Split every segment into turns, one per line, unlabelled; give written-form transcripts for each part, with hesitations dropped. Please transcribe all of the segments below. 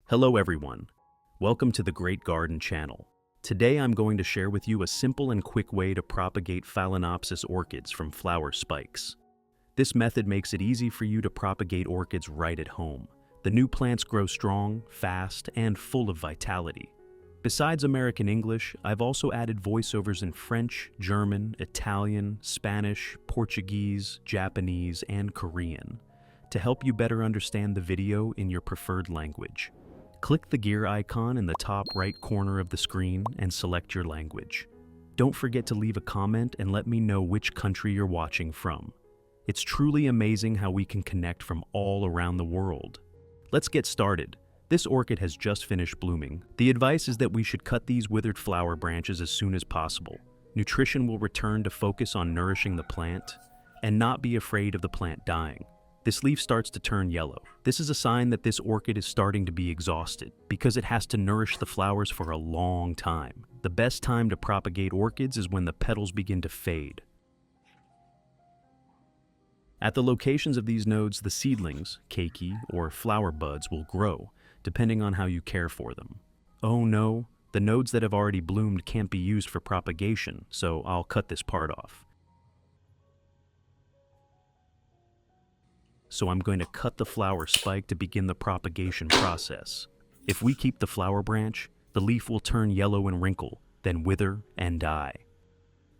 Hello everyone. Welcome to the Great Garden channel. Today I'm going to share with you a simple and quick way to propagate Phalaenopsis orchids from flower spikes. This method makes it easy for you to propagate orchids right at home. The new plants grow strong, fast, and full of vitality. Besides American English, I've also added voiceovers in French, German, Italian, Spanish, Portuguese, Japanese, and Korean to help you better understand the video in your preferred language. Click the gear icon in the top right corner of the screen and select your language. Don't forget to leave a comment and let me know which country you're watching from. It's truly amazing how we can connect from all around the world. Let's get started. This orchid has just finished blooming. The advice is that we should cut these withered flower branches as soon as possible. Nutrition will return to focus on nourishing the plant and not be afraid of the plant dying. This leaf starts to turn yellow. This is a sign that this orchid is starting to be exhausted because it has to nourish the flowers for a long time. The best time to propagate orchids is when the petals begin to fade. At the locations of these nodes, the seedlings, keiki, or flower buds will grow, depending on how you care for them. Oh no, the nodes that have already bloomed can't be used for propagation, so I'll cut this part off. So I'm going to cut the flower spike to begin the propagation process. If we keep the flower branch, the leaf will turn yellow and wrinkle, then wither and die.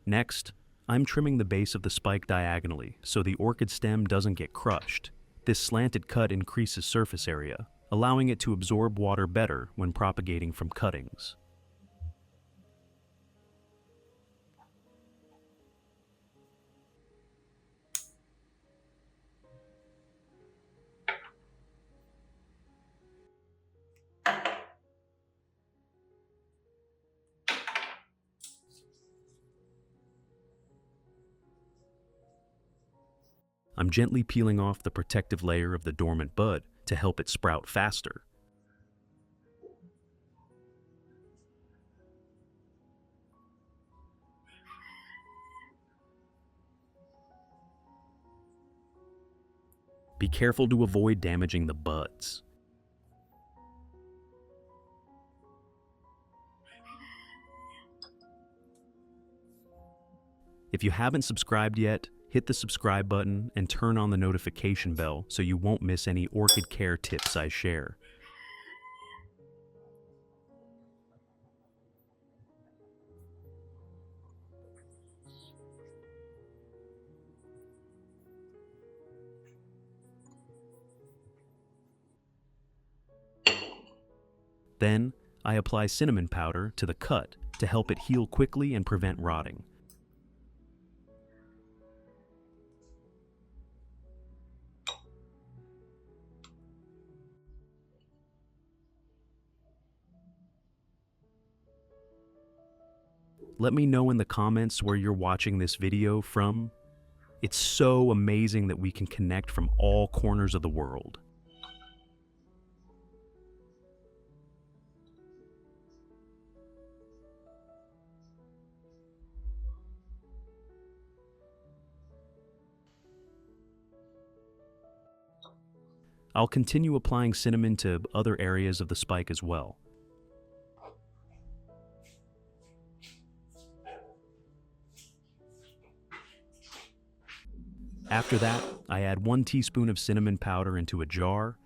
Next, I'm trimming the base of the spike diagonally so the orchid stem doesn't get crushed. This slanted cut increases surface area, allowing it to absorb water better when propagating from cuttings. I'm gently peeling off the protective layer of the dormant bud to help it sprout faster. Be careful to avoid damaging the buds. If you haven't subscribed yet, hit the subscribe button and turn on the notification bell so you won't miss any orchid care tips I share. Then, I apply cinnamon powder to the cut to help it heal quickly and prevent rotting. Let me know in the comments where you're watching this video from. It's so amazing that we can connect from all corners of the world. I'll continue applying cinnamon to other areas of the spike as well. After that, I add 1 teaspoon of cinnamon powder into a jar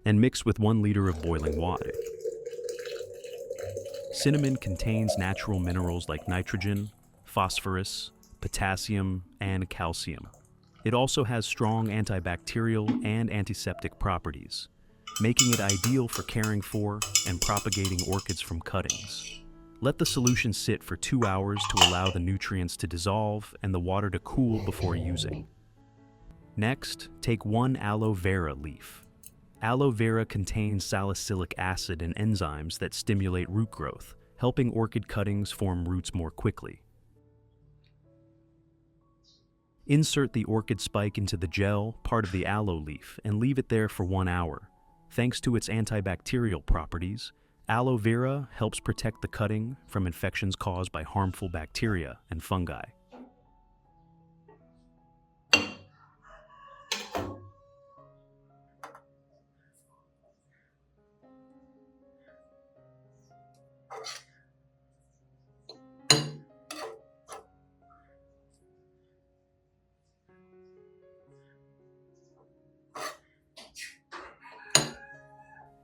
and mix with 1 liter of boiling water. Cinnamon contains natural minerals like nitrogen, phosphorus, potassium, and calcium. It also has strong antibacterial and antiseptic properties, making it ideal for caring for and propagating orchids from cuttings. Let the solution sit for 2 hours to allow the nutrients to dissolve and the water to cool before using. Next, take 1 aloe vera leaf. Aloe vera contains salicylic acid and enzymes that stimulate root growth, helping orchid cuttings form roots more quickly. Insert the orchid spike into the gel, part of the aloe leaf, and leave it there for 1 hour. Thanks to its antibacterial properties, Aloe vera helps protect the cutting from infections caused by harmful bacteria and fungi.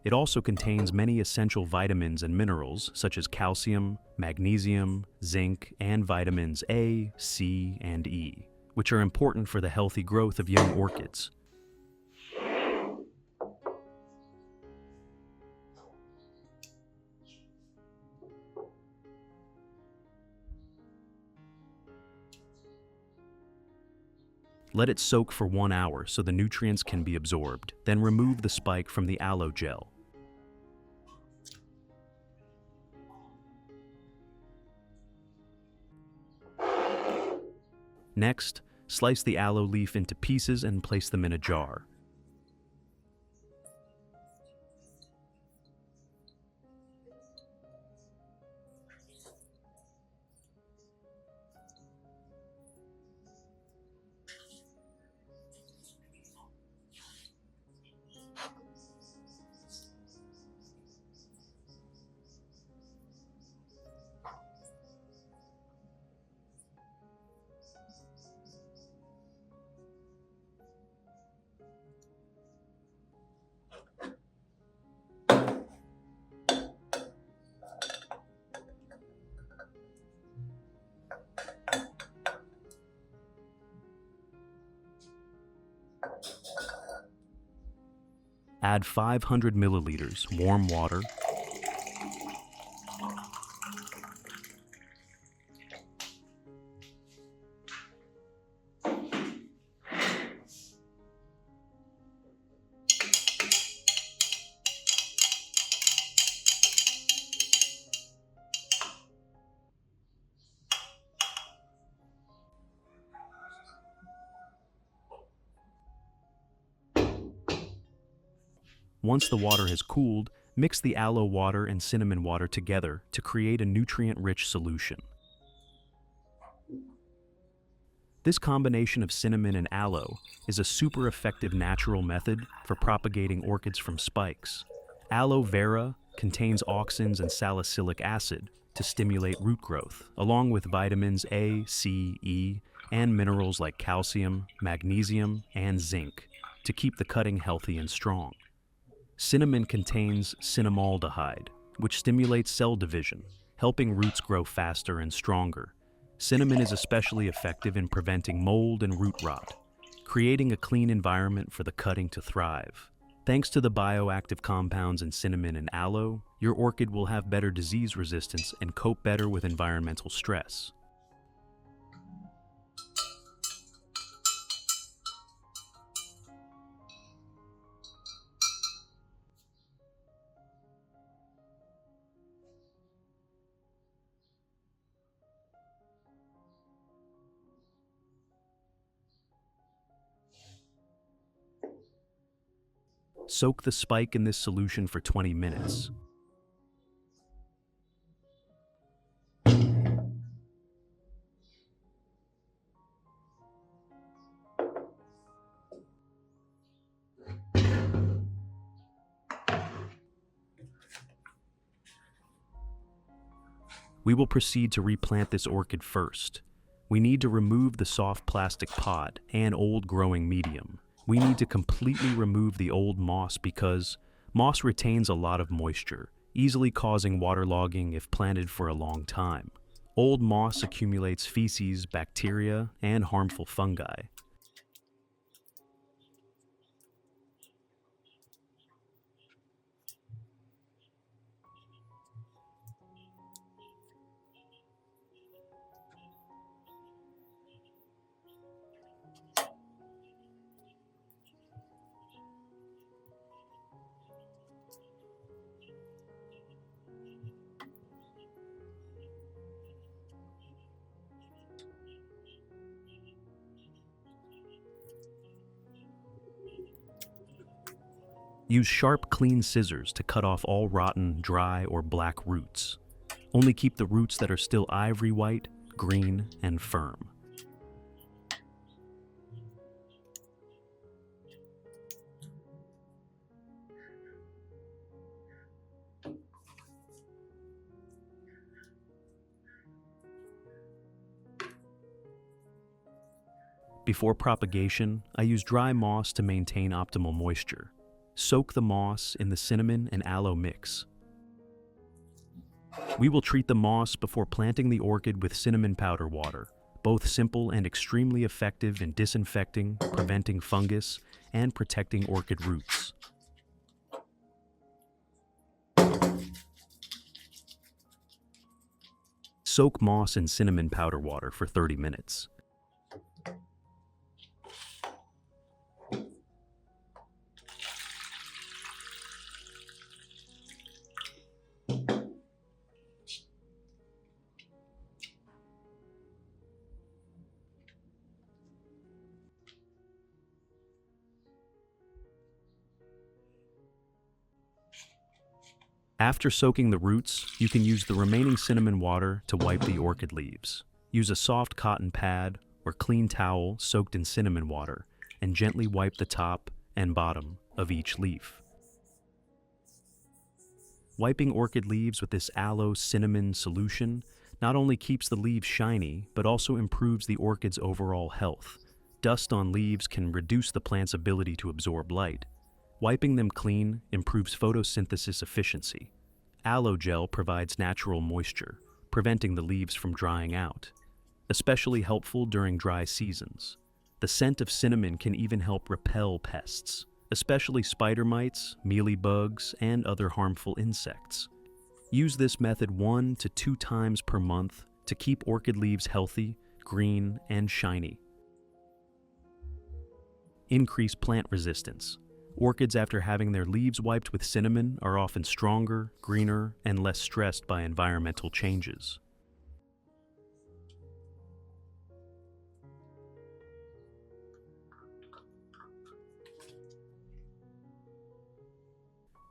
It also contains many essential vitamins and minerals such as calcium, magnesium, zinc, and vitamins A, C, and E, which are important for the healthy growth of young orchids. Let it soak for 1 hour so the nutrients can be absorbed. Then remove the spike from the aloe gel. Next, slice the aloe leaf into pieces and place them in a jar. Add 500 milliliters warm water, Once the water has cooled, mix the aloe water and cinnamon water together to create a nutrient-rich solution. This combination of cinnamon and aloe is a super effective natural method for propagating orchids from spikes. Aloe vera contains auxins and salicylic acid to stimulate root growth, along with vitamins A, C, E, and minerals like calcium, magnesium, and zinc to keep the cutting healthy and strong. Cinnamon contains cinnamaldehyde, which stimulates cell division, helping roots grow faster and stronger. Cinnamon is especially effective in preventing mold and root rot, creating a clean environment for the cutting to thrive. Thanks to the bioactive compounds in cinnamon and aloe, your orchid will have better disease resistance and cope better with environmental stress. Soak the spike in this solution for 20 minutes. We will proceed to replant this orchid first. We need to remove the soft plastic pot and old growing medium. We need to completely remove the old moss because moss retains a lot of moisture, easily causing waterlogging if planted for a long time. Old moss accumulates feces, bacteria, and harmful fungi. Use sharp, clean scissors to cut off all rotten, dry, or black roots. Only keep the roots that are still ivory white, green, and firm. Before propagation, I use dry moss to maintain optimal moisture. Soak the moss in the cinnamon and aloe mix. We will treat the moss before planting the orchid with cinnamon powder water, both simple and extremely effective in disinfecting, preventing fungus, and protecting orchid roots. Soak moss in cinnamon powder water for 30 minutes. After soaking the roots, you can use the remaining cinnamon water to wipe the orchid leaves. Use a soft cotton pad or clean towel soaked in cinnamon water and gently wipe the top and bottom of each leaf. Wiping orchid leaves with this aloe cinnamon solution not only keeps the leaves shiny, but also improves the orchid's overall health. Dust on leaves can reduce the plant's ability to absorb light. Wiping them clean improves photosynthesis efficiency. Aloe gel provides natural moisture, preventing the leaves from drying out, especially helpful during dry seasons. The scent of cinnamon can even help repel pests, especially spider mites, mealybugs, and other harmful insects. Use this method 1 to 2 times per month to keep orchid leaves healthy, green, and shiny. Increase plant resistance. Orchids, after having their leaves wiped with cinnamon, are often stronger, greener, and less stressed by environmental changes.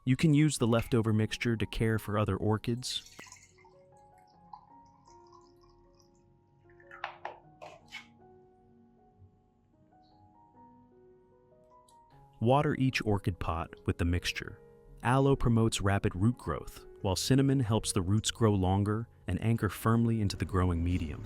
You can use the leftover mixture to care for other orchids. Water each orchid pot with the mixture. Aloe promotes rapid root growth, while cinnamon helps the roots grow longer and anchor firmly into the growing medium.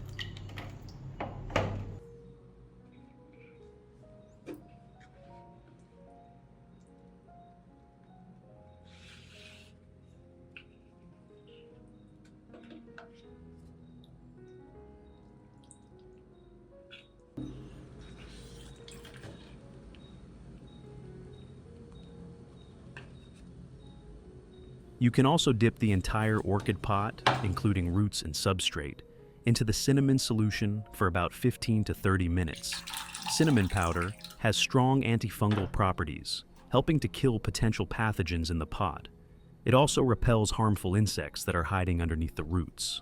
You can also dip the entire orchid pot, including roots and substrate, into the cinnamon solution for about 15 to 30 minutes. Cinnamon powder has strong antifungal properties, helping to kill potential pathogens in the pot. It also repels harmful insects that are hiding underneath the roots.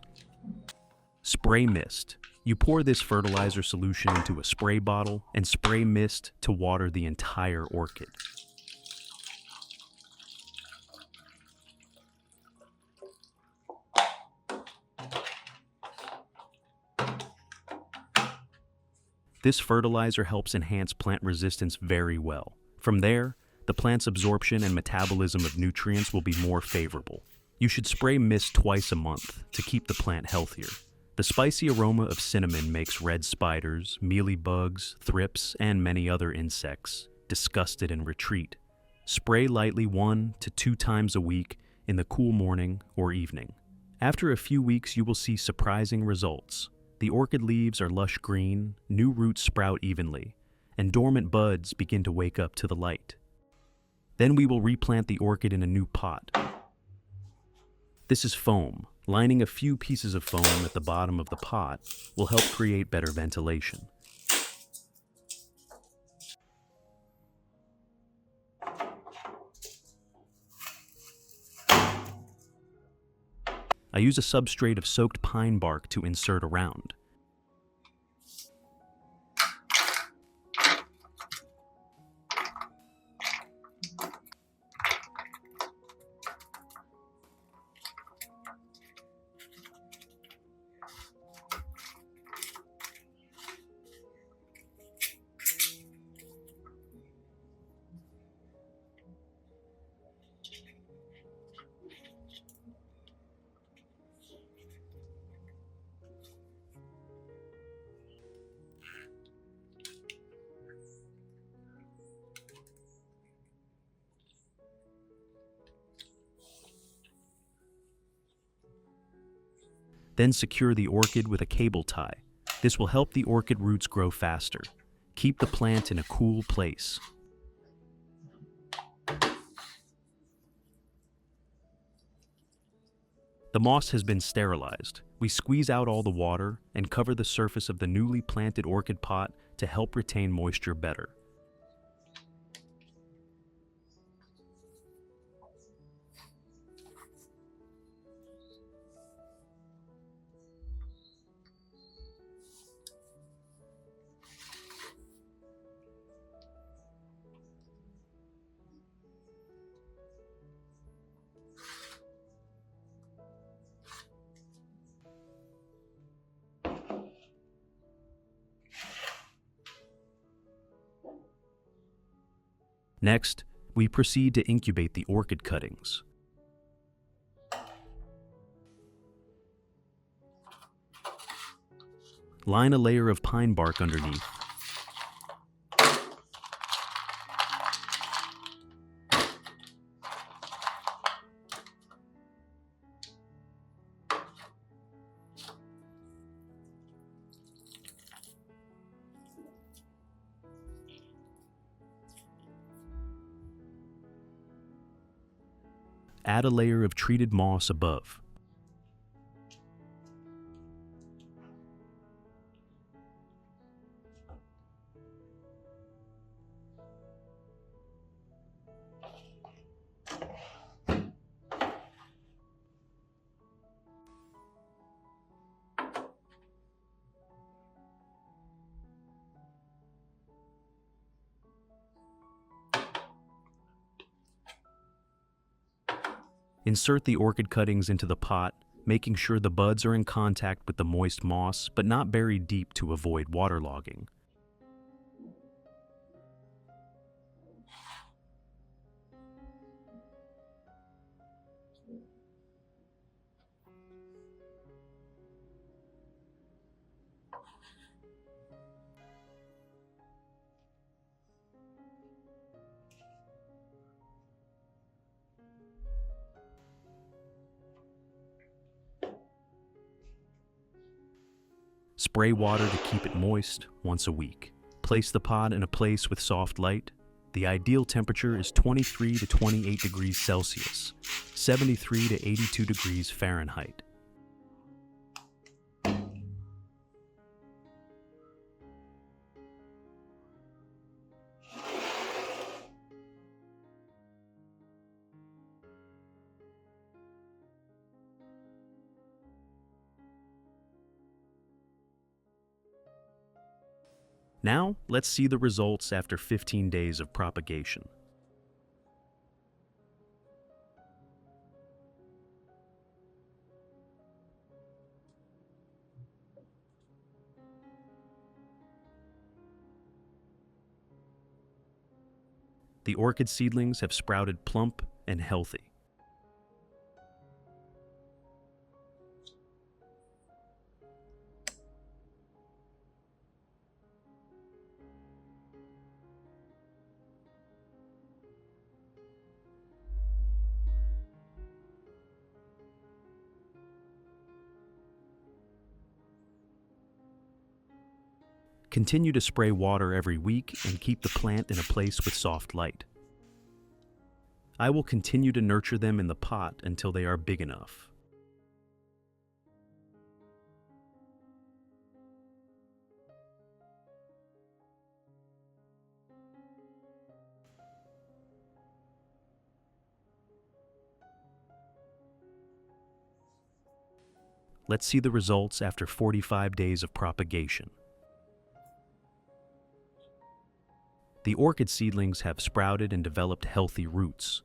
Spray mist. You pour this fertilizer solution into a spray bottle and spray mist to water the entire orchid. This fertilizer helps enhance plant resistance very well. From there, the plant's absorption and metabolism of nutrients will be more favorable. You should spray mist twice a month to keep the plant healthier. The spicy aroma of cinnamon makes red spiders, mealybugs, thrips, and many other insects disgusted and retreat. Spray lightly 1 to 2 times a week in the cool morning or evening. After a few weeks, you will see surprising results. The orchid leaves are lush green, new roots sprout evenly, and dormant buds begin to wake up to the light. Then we will replant the orchid in a new pot. This is foam. Lining a few pieces of foam at the bottom of the pot will help create better ventilation. I use a substrate of soaked pine bark to insert around. Then secure the orchid with a cable tie. This will help the orchid roots grow faster. Keep the plant in a cool place. The moss has been sterilized. We squeeze out all the water and cover the surface of the newly planted orchid pot to help retain moisture better. Next, we proceed to incubate the orchid cuttings. Line a layer of pine bark underneath. Add a layer of treated moss above. Insert the orchid cuttings into the pot, making sure the buds are in contact with the moist moss, but not buried deep to avoid waterlogging. Spray water to keep it moist once a week. Place the pot in a place with soft light. The ideal temperature is 23 to 28 degrees Celsius, 73 to 82 degrees Fahrenheit. Now, let's see the results after 15 days of propagation. The orchid seedlings have sprouted plump and healthy. Continue to spray water every week and keep the plant in a place with soft light. I will continue to nurture them in the pot until they are big enough. Let's see the results after 45 days of propagation. The orchid seedlings have sprouted and developed healthy roots.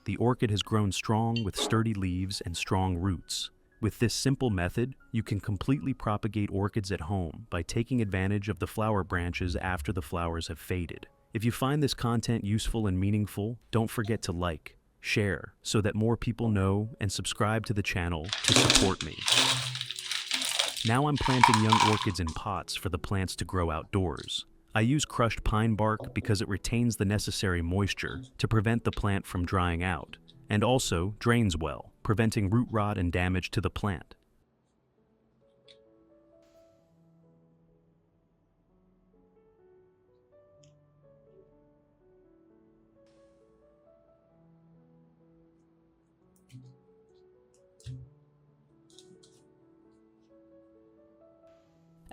The orchid has grown strong with sturdy leaves and strong roots. With this simple method, you can completely propagate orchids at home by taking advantage of the flower branches after the flowers have faded. If you find this content useful and meaningful, don't forget to like, share, so that more people know, and subscribe to the channel to support me. Now I'm planting young orchids in pots for the plants to grow outdoors. I use crushed pine bark because it retains the necessary moisture to prevent the plant from drying out, and also drains well, preventing root rot and damage to the plant.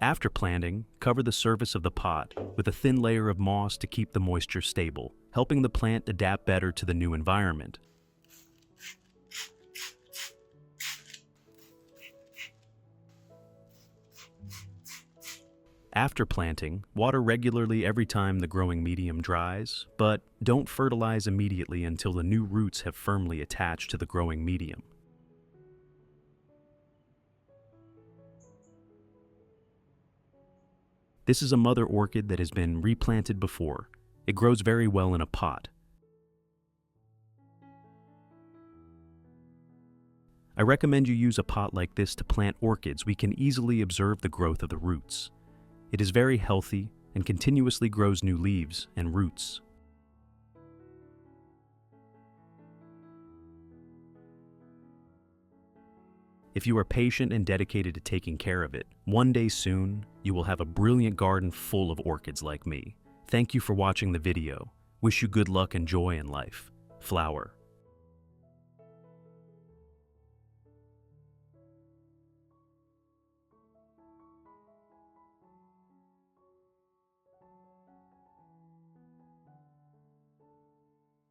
After planting, cover the surface of the pot with a thin layer of moss to keep the moisture stable, helping the plant adapt better to the new environment. After planting, water regularly every time the growing medium dries, but don't fertilize immediately until the new roots have firmly attached to the growing medium. This is a mother orchid that has been replanted before. It grows very well in a pot. I recommend you use a pot like this to plant orchids. We can easily observe the growth of the roots. It is very healthy and continuously grows new leaves and roots. If you are patient and dedicated to taking care of it, one day soon, you will have a brilliant garden full of orchids like me. Thank you for watching the video. Wish you good luck and joy in life. Flower.